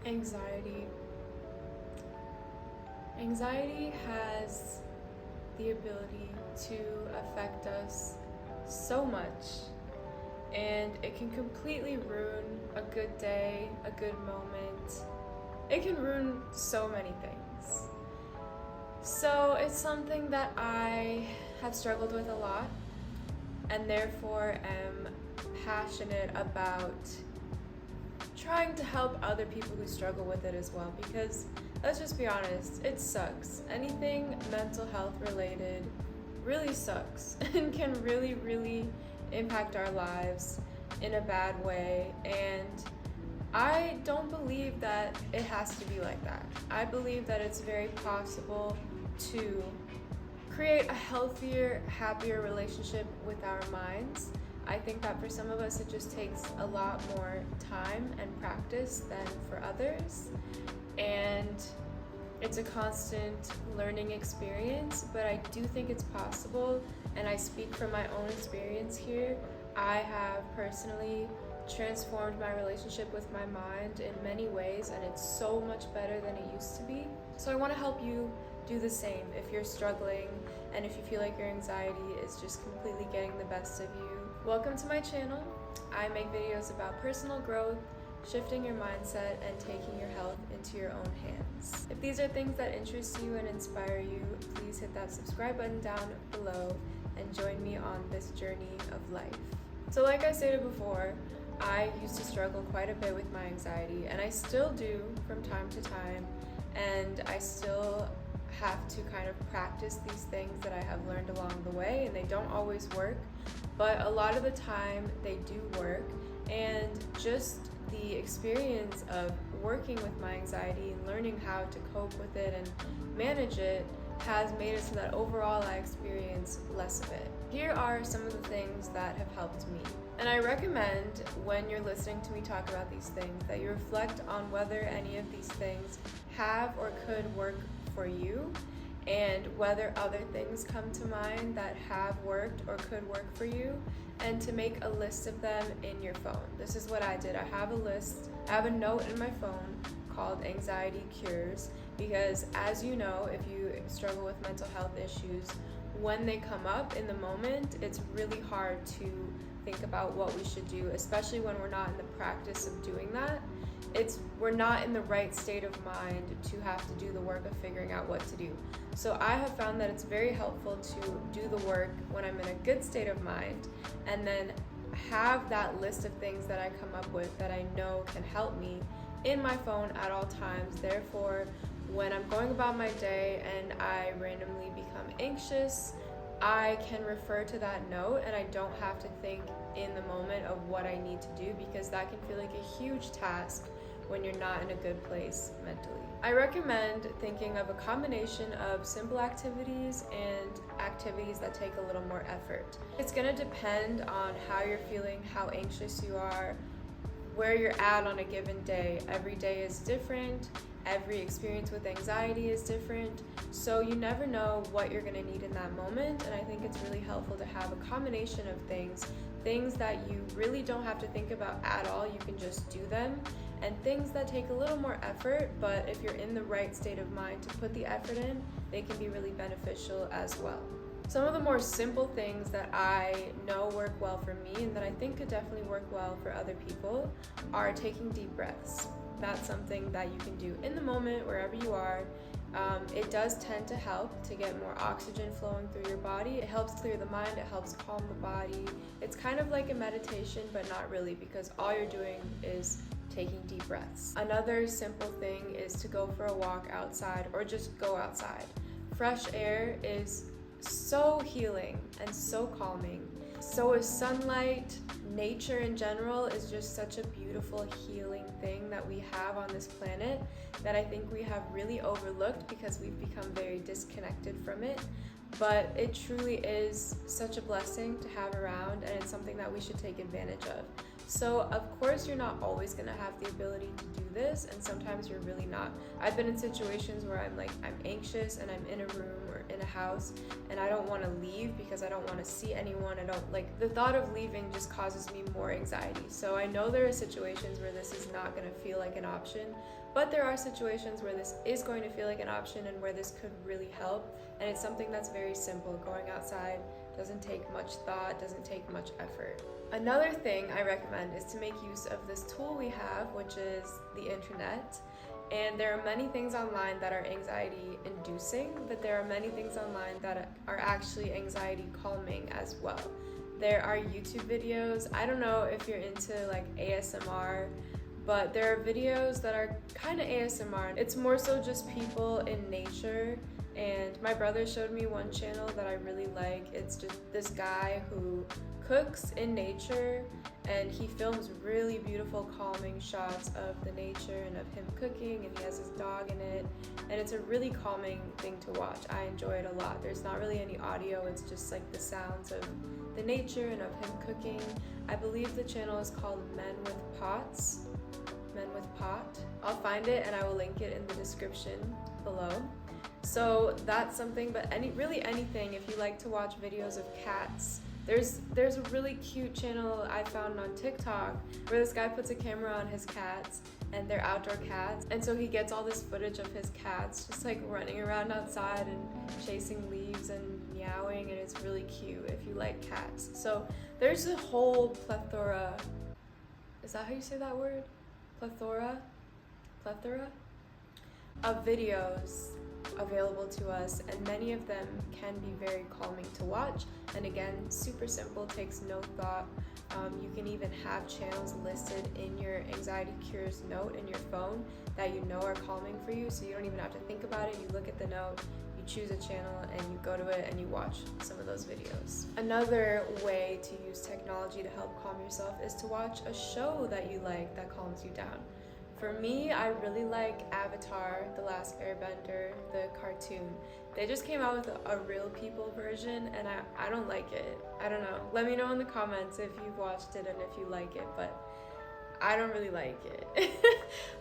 Anxiety. Anxiety has the ability to affect us so much, and it can completely ruin a good day, a good moment. It can ruin so many things. So it's something that I have struggled with a lot, and therefore am passionate about trying to help other people who struggle with it as well, because let's just be honest, it sucks. Anything mental health related really sucks and can really impact our lives in a bad way. And I don't believe that it has to be like that. I believe that it's very possible to create a healthier, happier relationship with our minds. I think that for some of us, it just takes a lot more time and practice than for others. And it's a constant learning experience, but I do think it's possible. And I speak from my own experience here. I have personally transformed my relationship with my mind in many ways, and it's so much better than it used to be. So I want to help you do the same if you're struggling and if you feel like your anxiety is just completely getting the best of you. Welcome to my channel. I make videos about personal growth, shifting your mindset, and taking your health into your own hands. If these are things that interest you and inspire you, please hit that subscribe button down below and join me on this journey of life. So like I stated before, I used to struggle quite a bit with my anxiety, and I still do from time to time, and I still have to kind of practice these things that I have learned along the way, and they don't always work, but a lot of the time they do work. And just the experience of working with my anxiety and learning how to cope with it and manage it has made it so that overall I experience less of it. Here are some of the things that have helped me. And I recommend when you're listening to me talk about these things that you reflect on whether any of these things have or could work for you, and whether other things come to mind that have worked or could work for you, and to make a list of them in your phone. This is what I did. I have a list, I have a note in my phone called Anxiety Cures, because as you know, if you struggle with mental health issues, when they come up in the moment, it's really hard to think about what we should do, especially when we're not in the practice of doing that. We're not in the right state of mind to have to do the work of figuring out what to do. So I have found that it's very helpful to do the work when I'm in a good state of mind, and then have that list of things that I come up with that I know can help me in my phone at all times. Therefore, when I'm going about my day and I randomly become anxious, I can refer to that note and I don't have to think in the moment of what I need to do, because that can feel like a huge task when you're not in a good place mentally. I recommend thinking of a combination of simple activities and activities that take a little more effort. It's gonna depend on how you're feeling, how anxious you are, where you're at on a given day. Every day is different. Every experience with anxiety is different, so you never know what you're gonna need in that moment. And I think it's really helpful to have a combination of things that you really don't have to think about at all, you can just do them, and things that take a little more effort, but if you're in the right state of mind to put the effort in, they can be really beneficial as well. Some of the more simple things that I know work well for me and that I think could definitely work well for other people are taking deep breaths. That's something that you can do in the moment, wherever you are. It does tend to help to get more oxygen flowing through your body. It helps clear the mind, it helps calm the body. It's kind of like a meditation, but not really, because all you're doing is taking deep breaths. Another simple thing is to go for a walk outside, or just go outside. Fresh air is so healing and so calming. So is sunlight. Nature in general is just such a beautiful healing thing that we have on this planet that I think we have really overlooked because we've become very disconnected from it. But it truly is such a blessing to have around, and it's something that we should take advantage of. So of course you're not always gonna have the ability to do this, and sometimes you're really not. I've been in situations where I'm anxious and I'm in a room or in a house and I don't want to leave because I don't want to see anyone. I don't like the thought of leaving, just causes me more anxiety. So I know there are situations where this is not going to feel like an option, but there are situations where this is going to feel like an option and where this could really help. And it's something that's very simple. Going outside doesn't take much thought, doesn't take much effort. Another thing I recommend is to make use of this tool we have, which is the internet. And there are many things online that are anxiety inducing, but there are many things online that are actually anxiety calming as well. There are YouTube videos. I don't know if you're into like ASMR, but there are videos that are kind of ASMR. It's more so just people in nature. And my brother showed me one channel that I really like. It's just this guy who cooks in nature, and he films really beautiful calming shots of the nature and of him cooking, and he has his dog in it, and it's a really calming thing to watch. I enjoy it a lot. There's not really any audio, it's just like the sounds of the nature and of him cooking. I believe the channel is called Men with Pots. Men with Pot. I'll find it and I will link it in the description below. So that's something, but really anything. If you like to watch videos of cats, there's a really cute channel I found on TikTok where this guy puts a camera on his cats, and they're outdoor cats, and so he gets all this footage of his cats just like running around outside and chasing leaves and meowing, and it's really cute if you like cats. So there's a whole plethora, is that how you say that word? Plethora of videos available to us, and many of them can be very calming to watch. And again, super simple, takes no thought. You can even have channels listed in your anxiety cures note in your phone that you know are calming for you, so you don't even have to think about it. You look at the note, you choose a channel, and you go to it and you watch some of those videos. Another way to use technology to help calm yourself is to watch a show that you like that calms you down. For me, I really like Avatar: The Last Airbender, the cartoon. They just came out with a real people version, and I don't like it. I don't know. Let me know in the comments if you've watched it and if you like it, but I don't really like it.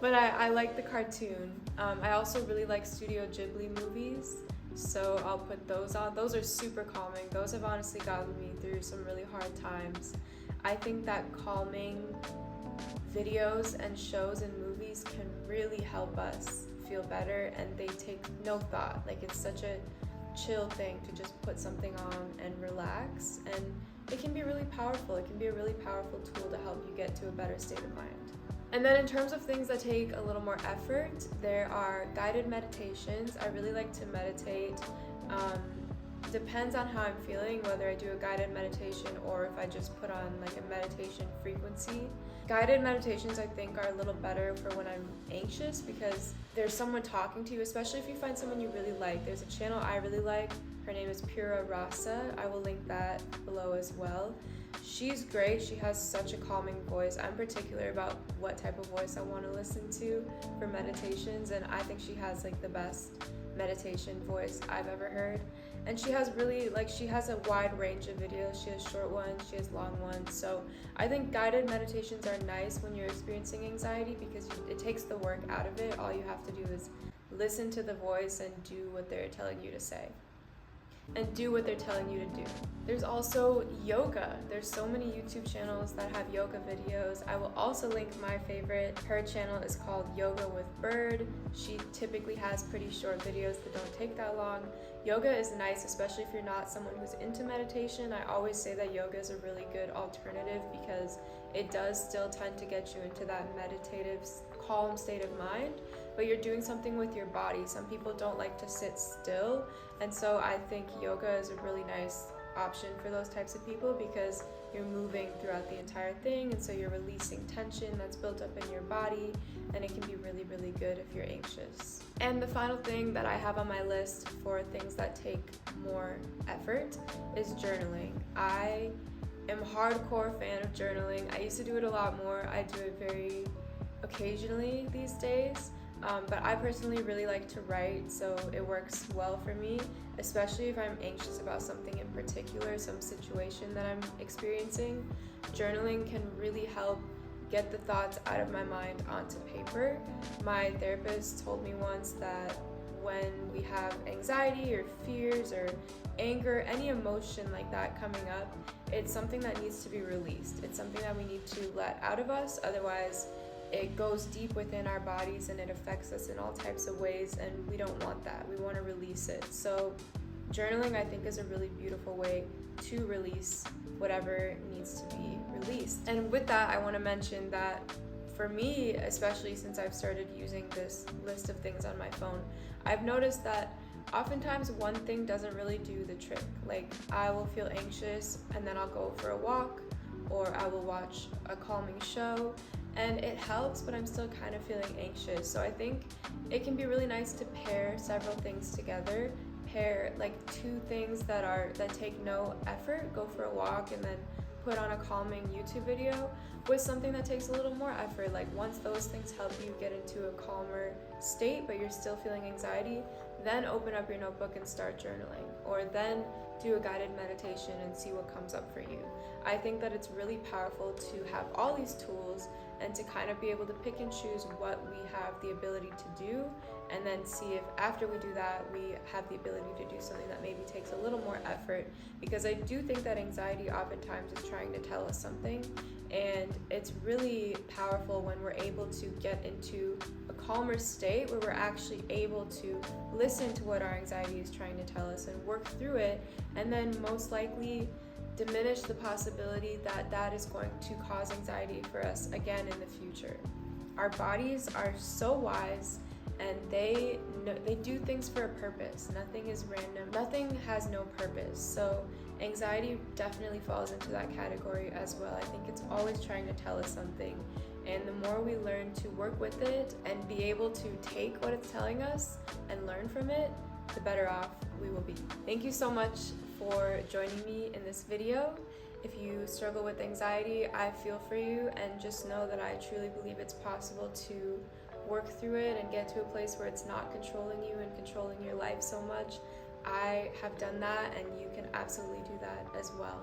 But I like the cartoon. I also really like Studio Ghibli movies, so I'll put those on. Those are super calming. Those have honestly gotten me through some really hard times. I think that calming videos and shows and movies can really help us feel better, and they take no thought. Like, it's such a chill thing to just put something on and relax, and it can be really powerful. It can be a really powerful tool to help you get to a better state of mind. And then in terms of things that take a little more effort, there are guided meditations. I really like to meditate. Depends on how I'm feeling, whether I do a guided meditation or if I just put on like a meditation frequency. Guided meditations, I think, are a little better for when I'm anxious because there's someone talking to you, especially if you find someone you really like. There's a channel I really like. Her name is Pura Rasa. I will link that below as well. She's great. She has such a calming voice. I'm particular about what type of voice I want to listen to for meditations, and I think she has like the best meditation voice I've ever heard. And she has she has a wide range of videos. She has short ones, she has long ones. So I think guided meditations are nice when you're experiencing anxiety because it takes the work out of it. All you have to do is listen to the voice and do what they're telling you to say. And do what they're telling you to do. There's also yoga. There's so many YouTube channels that have yoga videos. I will also link my favorite. Her channel is called Yoga with Bird. She typically has pretty short videos that don't take that long. Yoga is nice, especially if you're not someone who's into meditation. I always say that yoga is a really good alternative because it does still tend to get you into that meditative, calm state of mind, but you're doing something with your body. Some people don't like to sit still, and so I think yoga is a really nice option for those types of people because you're moving throughout the entire thing, and so you're releasing tension that's built up in your body, and it can be really, really good if you're anxious. And the final thing that I have on my list for things that take more effort is journaling. I am a hardcore fan of journaling. I used to do it a lot more. I do it very occasionally these days. But I personally really like to write, so it works well for me, especially if I'm anxious about something in particular, some situation that I'm experiencing. Journaling can really help get the thoughts out of my mind onto paper. My therapist told me once that when we have anxiety or fears or anger, any emotion like that coming up, it's something that needs to be released. It's something that we need to let out of us, otherwise it goes deep within our bodies and it affects us in all types of ways, and we don't want that. We want to release it. So journaling, I think, is a really beautiful way to release whatever needs to be released. And with that, I want to mention that for me, especially since I've started using this list of things on my phone, I've noticed that oftentimes one thing doesn't really do the trick. Like, I will feel anxious and then I'll go for a walk, or I will watch a calming show, and it helps, but I'm still kind of feeling anxious. So I think it can be really nice to pair several things together. Pair like two things that take no effort, go for a walk and then put on a calming YouTube video, with something that takes a little more effort. Like, once those things help you get into a calmer state but you're still feeling anxiety, then open up your notebook and start journaling, or then do a guided meditation and see what comes up for you. I think that it's really powerful to have all these tools and to kind of be able to pick and choose what we have the ability to do, and then see if after we do that we have the ability to do something that maybe takes a little more effort, because I do think that anxiety oftentimes is trying to tell us something, and it's really powerful when we're able to get into a calmer state where we're actually able to listen to what our anxiety is trying to tell us and work through it, and then most likely diminish the possibility that that is going to cause anxiety for us again in the future. Our bodies are so wise, and they do things for a purpose. Nothing is random. Nothing has no purpose. So anxiety definitely falls into that category as well. I think it's always trying to tell us something, and the more we learn to work with it and be able to take what it's telling us and learn from it, the better off we will be. Thank you so much for joining me in this video. If you struggle with anxiety, I feel for you, and just know that I truly believe it's possible to work through it and get to a place where it's not controlling you and controlling your life so much. I have done that, and you can absolutely do that as well.